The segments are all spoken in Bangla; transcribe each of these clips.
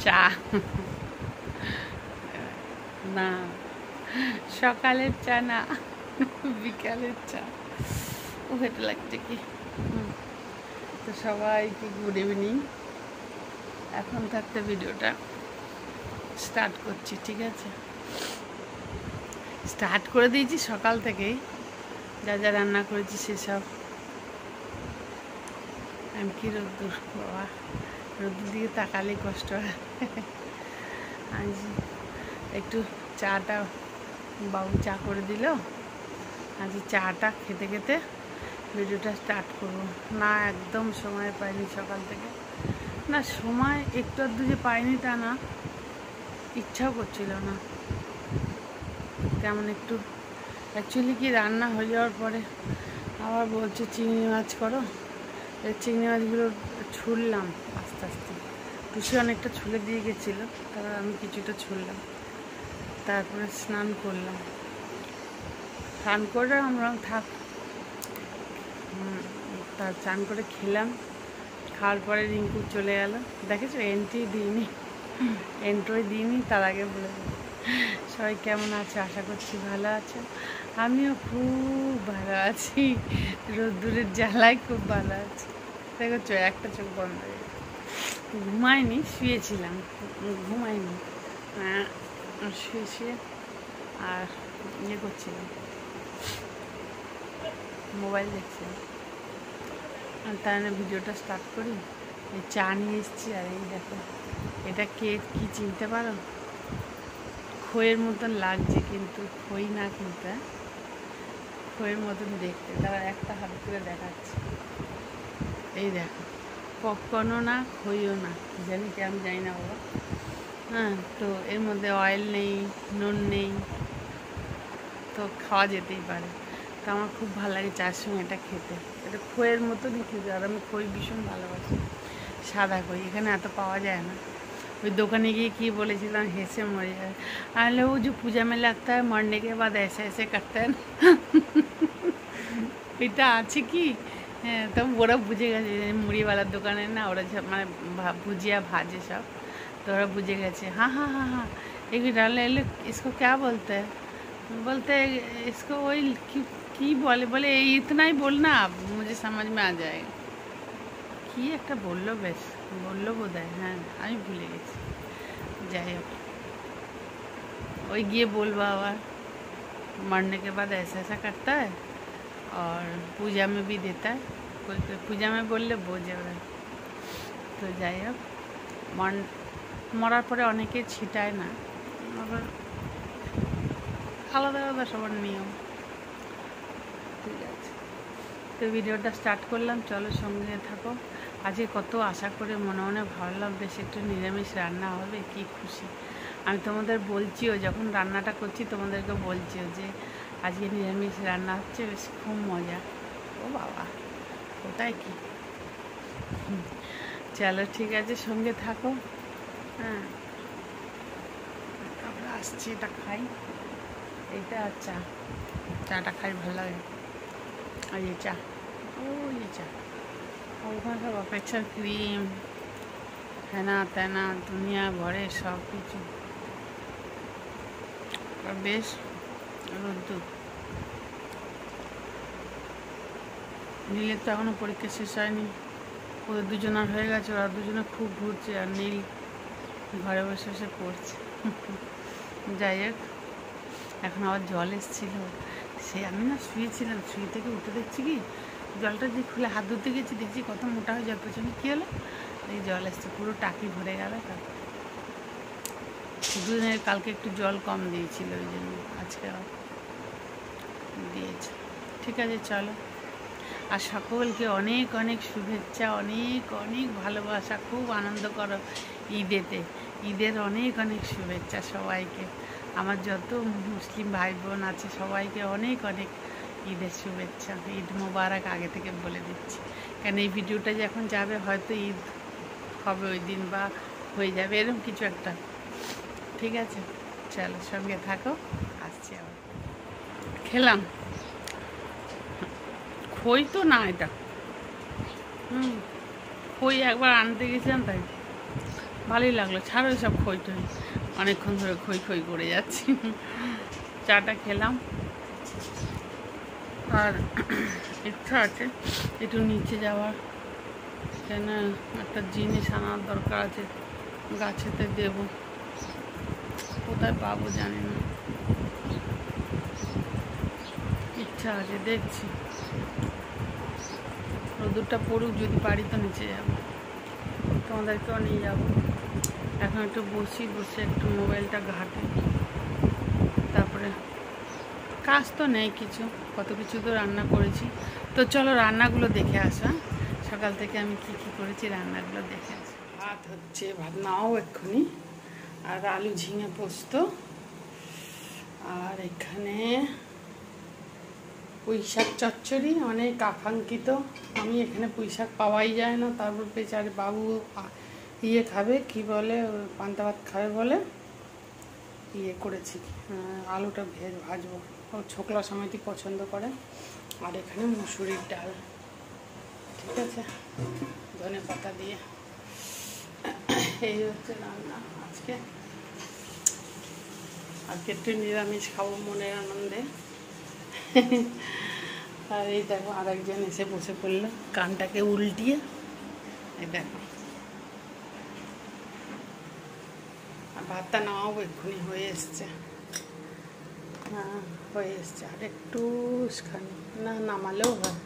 চা না, সকালের চা না, বিকালের চা। ও হেঁটে লাগছে কি। তো সবাইকে গুড ইভিনিং। এখন থাকতে ভিডিওটা স্টার্ট করছি, ঠিক আছে? স্টার্ট করে দিয়েছি সকাল থেকেই, যা যা রান্না করেছি সেসব। আমি কি রোদ্দুর বাবা, রোদ্দুর দিকে তাকালেই কষ্ট হয়। আজ একটু চাটা বাবু চা করে দিল, আজ চাটা খেতে খেতে ভিডিওটা স্টার্ট করবো। না একদম সময় পাইনি সকাল থেকে, না সময় একটু আধটু যে পাইনি তা না, ইচ্ছাও করছিল না। কেমন একটু অ্যাকচুয়ালি কি রান্না হয়ে যাওয়ার পরে আবার বলছে চিংড়ি মাছ করো। এই চিংড়ি মাছগুলো ছুললাম আস্তে আস্তে, টুসি অনেকটা ছুলে দিয়ে গেছিলো, তারপর আমি কিছুটা ছুললাম, তারপরে স্নান করলাম। স্নান করে আমরা থাক, তার স্নান করে খেলাম। খাওয়ার পরে রিঙ্কু চলে গেল। দেখেছো এন্ট্রি দিইনি, তার আগে বলে দেবো সবাই কেমন আছে, আশা করছি ভালো আছে। আমিও খুব ভালো আছি, রোদ্দুরের জ্বালায় খুব ভালো আছি। দেখেছো একটা চোখ বন্ধ হয়ে গেছে, ঘুমাইনি, শুয়েছিলাম, ঘুমাইনি, শুয়ে আর ইয়ে করছিলাম, মোবাইল দেখছিলাম। তাই না ভিডিওটা স্টার্ট করি। এই চা নিয়ে এসেছি, আর এই দেখো এটা কে কি চিনতে পারো? খইয়ের মতন লাগছে, কিন্তু খই না, কিন্তু খইয়ের মতন দেখতে। তারা একটা হাত করে দেখাচ্ছে, এই দেখো, পপকর্নও না, খইও না, জানি কি আমি জানি না বাবা। হ্যাঁ, তো এর মধ্যে অয়েল নেই, নুন নেই, তো খাওয়া যেতেই পারে। তো আমার খুব ভালো লাগে চার সঙ্গে এটা খেতে। এটা খইয়ের মতনই খেতে, আর আমি খই ভীষণ ভালোবাসি, সাদা খই। এখানে এত পাওয়া যায় না। ওই দোকানে গিয়ে কী বলেছিলাম, হেসে মরে যায়। আরে ও যে পূজা में लगता है मरने के बाद ऐसे ऐसे करते हैं, এটা আছে কি? হ্যাঁ, তখন ওরা বুঝে গেছে মুড়িওয়ালার দোকানে না, ওরা মানে ভুজিয়া ভাজে সব, তো ওরা বুঝে গেছে। हाँ हाँ हाँ हाँ, एक डाले इसको क्या बोलते हैं, बोलते हैं इसको वही কি বলে, বলে इतना ही बोलना, मुझे समझ में आ जाएगा। কি একটা বললো, বেশ বললো বোধ হয়, হ্যাঁ আমি ভুলে গেছি। যাই হোক, ওই গিয়ে বলবো আবার, मरने के बाद ऐसा ऐसा करता है और पूजा में भी देता है, कोई कोई पूजा में বললে বোঝে ওরা। তো যাই হোক, মরার পরে অনেকে ছিটায় না, আবার আলাদা আলাদা সবার নিয়ম। ঠিক আছে, তো ভিডিওটা স্টার্ট করলাম, চলো সঙ্গে থাকো। আজকে কত আশা করে মনে মনে ভাবলাম বেশ একটু নিরামিষ রান্না হবে, কি খুশি। আমি তোমাদের বলছিও, যখন রান্নাটা করছি তোমাদেরকে বলছিও যে আজকে নিরামিষ রান্না হচ্ছে, বেশ খুব মজা। ও বাবা, কোথায় কি। চলো ঠিক আছে, সঙ্গে থাকো। হ্যাঁ, আমরা আসছি, এটা খাই, এইটা আর চাটা খাই, ভালো লাগে। আর এই চা, ও এই চা, ওখানে সব অপেক্ষার ক্রিম, হেনা তেনা দুনিয়া ভরে সব কিছু। বেশ রোদ্দুর। নীলের তো এখনও পরীক্ষা শেষ হয়নি, ওদের দুজনার হয়ে গেছে, ওরা দুজনে খুব ঘুরছে, আর নীল ঘরে বসে বসে পড়ছে। যাই হোক, এখন আবার জল এসেছিল, সে আমি না শুয়েছিলাম, শুয়ে থেকে উঠে দেখছি কি জলটা যে খুলে হাত ধুতে গেছি, দেখছি কত মোটা হয়ে যাওয়ার পেছনে কী হলো, এই জল এসছে, পুরো টাকি ভরে গেল। দুদিনের কালকে একটু জল কম দিয়েছিল, ওই জন্য আজকে দিয়েছে। ঠিক আছে, চলো। আর সকলকে অনেক অনেক শুভেচ্ছা, অনেক অনেক ভালোবাসা, খুব আনন্দ করো ঈদেতে। ঈদের অনেক অনেক শুভেচ্ছা সবাইকে। আমার যত মুসলিম ভাই বোন আছে সবাইকে অনেক অনেক ঈদের শুভেচ্ছা, ঈদ মোবারক আগে থেকে বলে দিচ্ছি। কারণ এই ভিডিওটা যখন যাবে হয়তো ঈদ হবে ওই দিন, বা হয়ে যাবে এরকম কিছু একটা। ঠিক আছে, চলো সঙ্গে থাকো, আসছি আবার। খেলাম খই তো না, এটা খই একবার আনতে গেছিলাম, তাই ভালোই লাগলো। ছাড়ো সব খই টই, অনেকক্ষণ ধরে খই খই করে যাচ্ছি। চাটা খেলাম, আর ইচ্ছা আছে একটু নিচে যাওয়ার, কেন একটা জিনিস আনার দরকার আছে, গাছেতে দেব, কোথায় পাবো জানি না, ইচ্ছা আছে, দেখছি রোদুরটা পড়ুক, যদি পারি তো নিচে যাবো, তোমাদেরকেও নিয়ে যাবো। এখন একটু বসে একটু মোবাইলটা ঘাঁটি, তারপরে কাজ তো নেই কিছু, কত কিছু তো রান্না করেছি। তো চলো রান্নাগুলো দেখে আসা, সকাল থেকে আমি কি কি করেছি রান্নাগুলো দেখে আসি। ভাত হচ্ছে, ভাত নাও এক্ষুনি, আর আলু ঝিঙে পোস্ত, আর এখানে পুঁই শাক চচ্চড়ি, অনেক আকাঙ্ক্ষিত। আমি এখানে পুঁই শাক পাওয়াই যায় না, তারপর বেচারে বাবু ইয়ে খাবে, কি বলে, পান্তা ভাত খাবে বলে ইয়ে করেছি, আলুটা ভাজবো, ও ছোকলা সময়টি পছন্দ করে। আর এখানে মুসুরির ডাল, ঠিক আছে, ধনে পাতা দিয়ে। এই হচ্ছে রান্না আজকে একটু নিরামিষ খাবো মনের আনন্দে। আর এই দেখো আরেকজন এসে বসে পড়লো কানটাকে উল্টিয়ে, এই দেখো। আর ভাতটা নাও এক্ষুনি হয়ে এসছে, হ্যাঁ হয়ে এসছে, আর একটু না নামালেও হয়।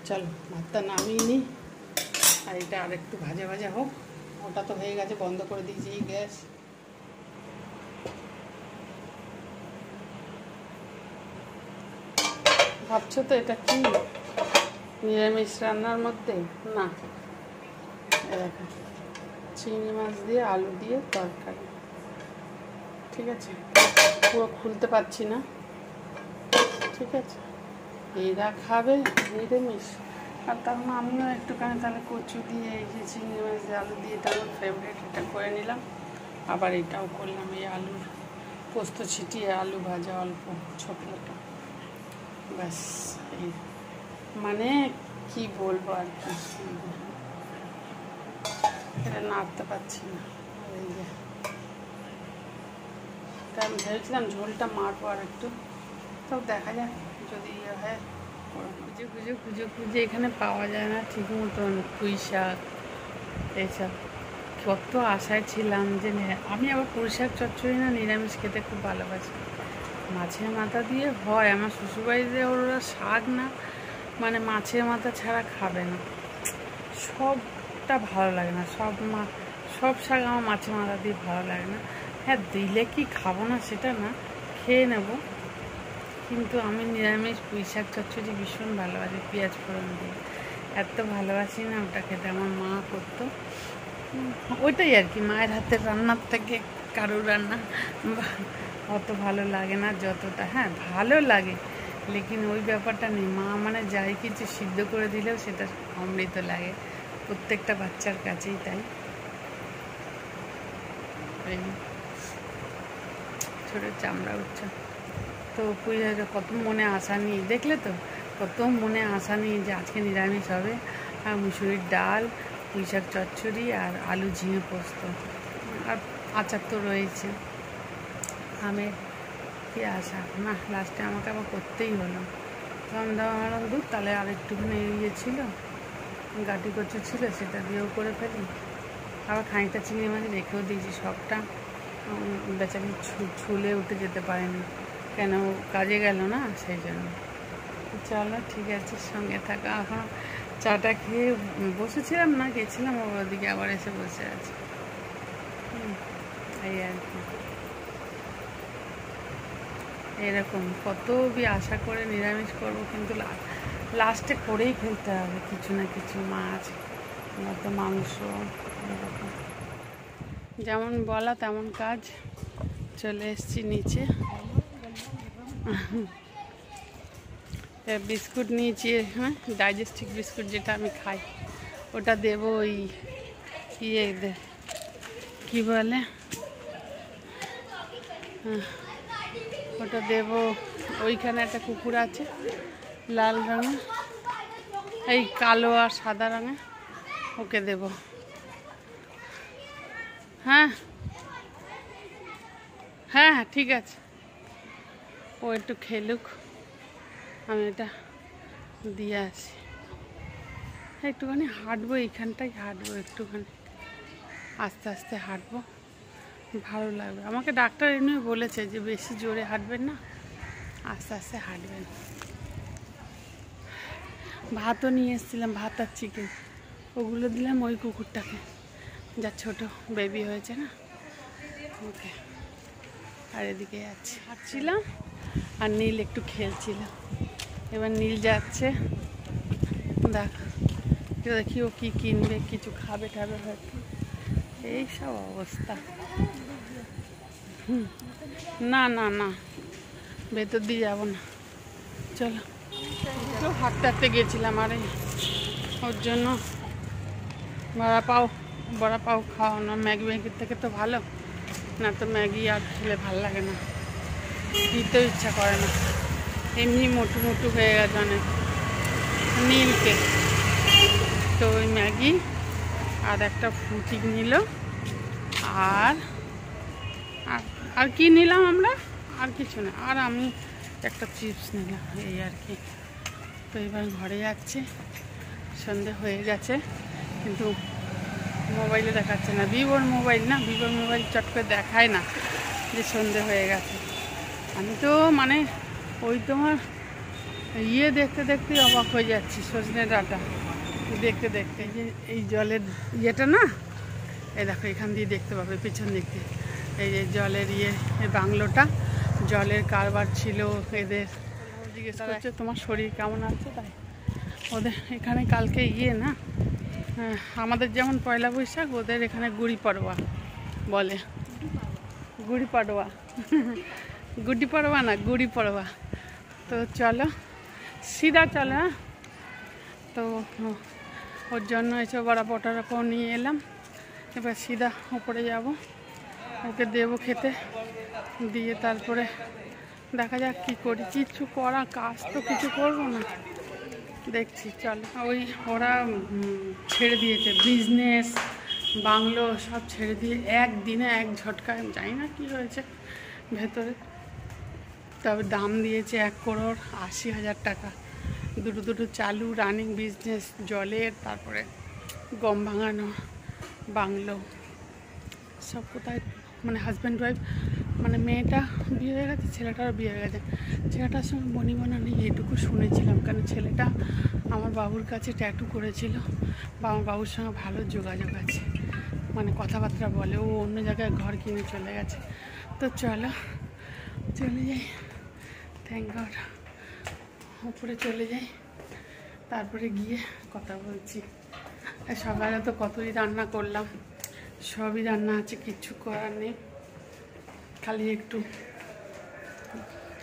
চলো ভাতটা নামিয়ে নিই, আর এটা আর একটু ভাজা ভাজা হোক। ওটা তো হয়ে গেছে, বন্ধ করে দিয়েছি গ্যাস। ভাবছো তো এটা কি নিরামিষ রান্নার মধ্যে? না, দেখো চিংড়ি মাছ দিয়ে আলু দিয়ে তরকারি, ঠিক আছে, পুরো খুলতে পারছি না, ঠিক আছে। এরা খাবে নিরামিষ, আর তখন আমিও একটুখানি তাহলে কচু দিয়ে এই যে চিংড়ি মাছ দিয়ে আলু দিয়ে, এটা আমার ফেভারিট, এটা করে নিলাম। আবার এটাও করলাম, এই আলুর পোস্ত ছিটিয়ে আলু ভাজা অল্প ছোটটা, ব্যাস। এই মানে কি বলবো আর কি, এটা নাড়তে পারছি না। এই যে আমি ভেবেছিলাম ঝোলটা মারবো আর একটু, সব দেখা যাক যদি ইয়ে হয়। খুঁজে এখানে পাওয়া যায় না ঠিক মতন পুঁই শাক এইসব। কত আশায় ছিলাম যে আমি আবার পুঁই শাক চচ্চড়ি না নিরামিষ খেতে খুব ভালোবাসি, মাছের মাথা দিয়ে হয়। আমার শ্বশুরবাড়িতে ওরা শাক না, মানে মাছের মাথা ছাড়া খাবে না, সবটা ভালো লাগে না, সব শাক আমার মাছের মাথা দিয়ে ভালো লাগে না। হ্যাঁ দিলে কি খাবো না সেটা না, খেয়ে নেব, কিন্তু আমি নিরামিষ পুঁই শাক চচ্চড়ি ভীষণ ভালোবাসি, পেঁয়াজ ফোড়ন দিয়ে এত ভালোবাসি না ওটা খেতে। আমার মা করতো, ওইটাই আর কি, মায়ের হাতের রান্নার থেকে কারোর রান্না অত ভালো লাগে না যতটা, হ্যাঁ ভালো লাগে, লেকিন ওই ব্যাপারটা নেই। মা মানে যাই কিছু সিদ্ধ করে দিলেও সেটা অমৃত লাগে, প্রত্যেকটা বাচ্চার কাছেই তাই। ছোটো চামড়া উঠছে তো, কত মনে আশা নিয়ে, দেখলে তো কত মনে আশা নিয়ে যে আজকে নিরামিষ হবে, আর মুসুরির ডাল, পুঁই শাক চচ্চড়ি, আর আলু ঝিঙে পোস্ত, আর আচার তো রয়েছে। আমের কি আশা না, লাস্টে আমাকে আবার করতেই হলো। তখন দাম দুধ, তাহলে আর একটুখানি ইয়ে ছিল, গাটি কচু ছিল, সেটা দিয়েও করে ফেলি। আবার খানিকটা চিংড়ি মাছ রেখেও দিয়েছি, সবটা বেচারি ছুলে উঠে যেতে পারেনি, কেন কাজে গেল না, সেই জন্য। চলো ঠিক আছে, সঙ্গে থাকা। এখন চাটা খেয়ে বসেছিলাম না, গেছিলাম ওদিকে, আবার এসে বসে আছি, এই আর কি। এরকম কত আশা করে নিরামিষ করবো, কিন্তু লাস্টে করেই ফেলতে হবে কিছু না কিছু, মাছ নয়তো মাংস, এরকম যেমন বলা তেমন কাজ। চলে এসছি নিচে, বিস্কুট নিয়েছি, হ্যাঁ ডাইজেস্টিক বিস্কুট যেটা আমি খাই, ওটা দেবো ওই ইয়ে কী বলে, ওটা দেবো ওইখানে একটা কুকুর আছে লাল রঙের, এই কালো আর সাদা রঙের, ওকে দেব। হ্যাঁ হ্যাঁ হ্যাঁ ঠিক আছে, ও একটু খেলুক, আমি এটা দিয়ে আসি। একটুখানি হাঁটবো, এইখানটাই হাঁটবো, একটুখানি আস্তে আস্তে হাঁটবো, ভালো লাগবে। আমাকে ডাক্তার এমনি বলেছে যে বেশি জোরে হাঁটবেন না, আস্তে আস্তে হাঁটবেন। ভাতও নিয়ে এসেছিলাম, ভাত আর চিকেন, ওগুলো দিলাম ওই কুকুরটাকে, যা ছোট বেবি হয়েছে না ওকে। আর এদিকে যাচ্ছি, হাঁটছিলাম আর নীল একটু খেলছিল। এবার নীল যাচ্ছে, দেখি ও কি কিনবে, কিছু খাবে টাবে হয়তো, এইসব অবস্থা। না না না, ভেতর দিয়ে যাবো না, চলো। তো হাঁটতে হাঁটতে গেছিলাম, আরে ওর জন্য বড়া পাও খাওয়ানো, ম্যাগির থেকে তো ভালো না, তো ম্যাগি আর খেলে ভাল লাগে না, দিতেও ইচ্ছা করে না, এমনি মোটু মোটু হয়ে গেছে অনেক নীলকে। তো ওই ম্যাগি আর একটা ফ্রুটি নিল, আর আর কি নিলাম আমরা, আর কিছু না, আর আমি একটা চিপস নিলাম, এই আর কি। তো এবার ঘরে যাচ্ছে, সন্ধে হয়ে গেছে, কিন্তু মোবাইলে দেখাচ্ছে না, ভিভোর মোবাইল না, ভিভোর মোবাইল চট করে দেখায় না যে সন্ধে হয়ে গেছে। আমি তো মানে ওই তোমার দেখতে দেখতে অবাক হয়ে যাচ্ছি, সজনে ডাঁটা দেখতে দেখতে, এই জলের ইয়েটা না, এই দেখো এখান দিয়ে দেখতে পাবে পেছন দিক দিয়ে, এই যে জলের এই বাংলোটা, জলের কারবার ছিল এদের। জিজ্ঞেস করছে তোমার শরীর কেমন আছে, তাই ওদের এখানে কালকে না, আমাদের যেমন পয়লা বৈশাখ, ওদের এখানে গুড়ি পাড়োয়া বলে, গুড়ি পাড়োয়া গুড়ি পাড়োয়া না, গুড়ি পাড়োয়া। তো চলো সিধা চলো, হ্যাঁ। তো ওর জন্য এসব বড়া পটারাপাও নিয়ে এলাম, এবার সিধা উপরে যাব, ওকে দেবো খেতে, দিয়ে তারপরে দেখা যাক কী করি, কিছু করা কাজ তো কিছু করবো না, দেখছি। চলো, ওই ওরা ছেড়ে দিয়েছে বিজনেস বাংলো সব ছেড়ে দিয়ে একদিনে এক ঝটকায়, জানি না কী হয়েছে ভেতরে, তবে দাম দিয়েছে 1,80,00,000 টাকা, দুটো চালু রানিং বিজনেস, জলের, তারপরে গম ভাঙানো, বাংলো সব। কোথায় মানে হাজব্যান্ড ওয়াইফ, মানে মেয়েটা বিয়ে হয়ে গেছে, ছেলেটারও বিয়ে হয়ে গেছে, ছেলেটার সঙ্গে বনিবনা নেই এইটুকু শুনেছিলাম, কারণ ছেলেটা আমার বাবুর কাছে ট্যাটু করেছিল, বা আমার বাবুর সঙ্গে ভালো যোগাযোগ আছে, মানে কথাবার্তা বলে, ও অন্য জায়গায় ঘর কিনে চলে গেছে। তো চলো চলে যাই, থ্যাংক গড, উপরে চলে যাই, তারপরে গিয়ে কথা বলছি। সকালে তো কতই রান্না করলাম, সবই রান্না আছে, কিচ্ছু করার নেই, খালি একটু,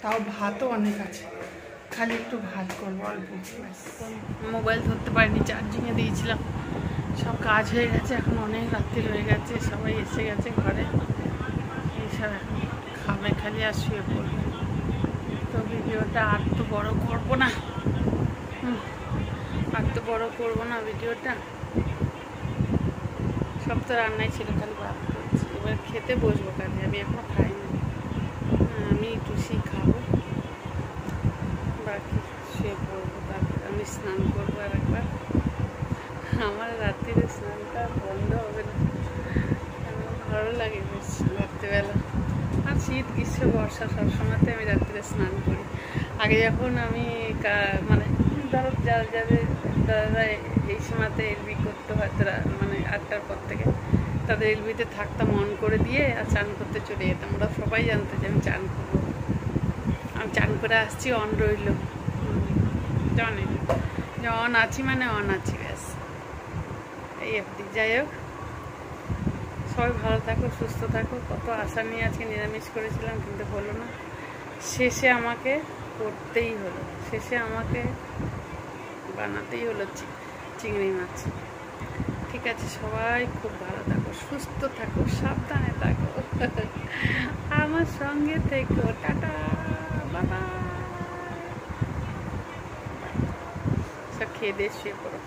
তাও ভাতও অনেক আছে, খালি একটু ভাত করবো অল্প। মোবাইল ধরতে পারিনি, চার্জিংয়ে দিয়েছিলাম, সব কাজ হয়ে গেছে, এখন অনেক রাত্রি হয়ে গেছে, সবাই এসে গেছে ঘরে, এইসব এখন খাবে খালি আর শুয়ে পড়বে। তো ভিডিওটা আর তো বড় করবো না, ভিডিওটা, সব তো রান্নাই ছিল, খালি ভাত করছি, এবার খেতে বসবো, কাজে আমি এখনো খাইনি, আমি টুসি খাবো, বাকি শুয়ে পড়বো, তারপরে আমি স্নান করবো আর একবার। আমার রাত্রিরে স্নানটা বন্ধ হবে না, আমার ভালো লাগে বেশ রাত্রিবেলা, আর শীত গ্রীষ্ম বর্ষা সবসময়তে আমি রাত্রিরে স্নান করি। আগে যখন আমি মানে ধরো যাদের দাদারা এই সময়তে এলবি করতে হয়, তারা মানে 8টার পর থেকে, তাদের এলবিতে থাকতাম অন করে দিয়ে, আর চান করতে চলে যেতাম, ওরা সবাই জানতো যে আমি চান করবো, আমি চান করে আসছি, অন রইল, জানি যে অন আছি মানে অন আছি, ব্যাস এই অবধি। যাই হোক, সবাই ভালো থাকো, সুস্থ থাকো। কত আশা নিয়ে আজকে নিরামিষ করেছিলাম, কিন্তু হলো না, শেষে আমাকে করতেই হলো, শেষে আমাকে বানাতেই হলো চিংড়ি মাছ। ঠিক আছে, সবাই খুব ভালো থাকো, সুস্থ থাকো, সাবধানে থাকো, আমার সঙ্গে থেকো, টাটা, বাবা, সব খেয়ে দিয়ে শুয়ে পড়ো।